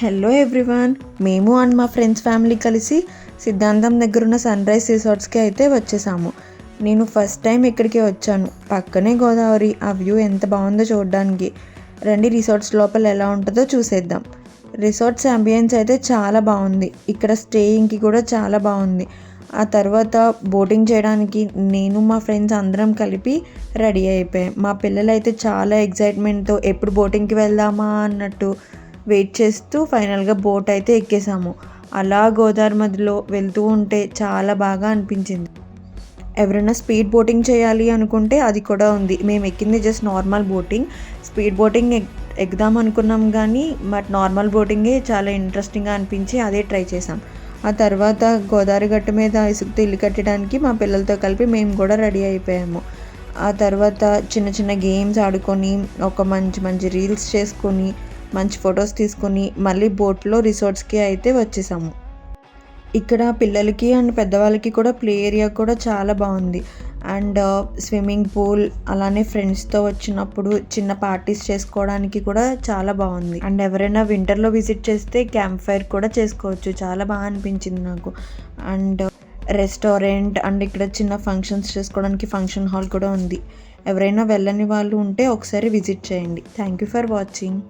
Hello everyone, మేము and మా friends family కలిసి సిద్ధాంతం దగ్గరున్న సన్ రైజ్ రిసార్ట్స్కి అయితే వచ్చేసాము. నేను ఫస్ట్ టైం ఇక్కడికి వచ్చాను. పక్కనే గోదావరి, ఆ వ్యూ ఎంత బాగుందో చూడడానికి. రండి రిసార్ట్స్ లోపల ఎలా ఉంటుందో చూసేద్దాం. రిసార్ట్స్ అంబియన్స్ అయితే చాలా బాగుంది. ఇక్కడ స్టేయింగ్కి కూడా చాలా బాగుంది. ఆ తర్వాత బోటింగ్ చేయడానికి నేను మా ఫ్రెండ్స్ అందరం కలిపి రెడీ అయిపోయాం. మా పిల్లలు అయితే చాలా ఎగ్జైట్మెంట్తో ఎప్పుడు బోటింగ్కి వెళ్దామా అన్నట్టు వెయిట్ చేస్తూ ఫైనల్గా బోట్ అయితే ఎక్కేసాము. అలా గోదావరి మధ్యలో వెళ్తూ ఉంటే చాలా బాగా అనిపించింది. ఎవరైనా స్పీడ్ బోటింగ్ చేయాలి అనుకుంటే అది కూడా ఉంది. మేము ఎక్కింది just normal boating. Speed boating ఎక్కుదాం అనుకున్నాం కానీ బట్ నార్మల్ బోటింగే చాలా ఇంట్రెస్టింగ్గా అనిపించి అదే ట్రై చేసాం. ఆ తర్వాత గోదావరి గట్టు మీద ఇసుకతో ఇల్లు కట్టడానికి మా పిల్లలతో కలిపి మేము కూడా రెడీ అయిపోయాము. ఆ తర్వాత చిన్న చిన్న గేమ్స్ ఆడుకొని ఒక మంచి మంచి రీల్స్ చేసుకొని మంచి ఫొటోస్ తీసుకొని మళ్ళీ బోట్లో రిసార్ట్స్కి అయితే వచ్చేసాము. ఇక్కడ పిల్లలకి అండ్ పెద్దవాళ్ళకి కూడా ప్లే ఏరియా కూడా చాలా బాగుంది. అండ్ స్విమ్మింగ్ పూల్, అలానే ఫ్రెండ్స్తో వచ్చినప్పుడు చిన్న పార్టీస్ చేసుకోవడానికి కూడా చాలా బాగుంది. అండ్ ఎవరైనా వింటర్లో విజిట్ చేస్తే క్యాంప్ ఫైర్ కూడా చేసుకోవచ్చు. చాలా బాగా అనిపించింది నాకు. అండ్ రెస్టారెంట్ అండ్ ఇక్కడ చిన్న ఫంక్షన్స్ చేసుకోవడానికి ఫంక్షన్ హాల్ కూడా ఉంది. ఎవరైనా వెళ్ళని వాళ్ళు ఉంటే ఒకసారి విజిట్ చేయండి. Thank you for watching.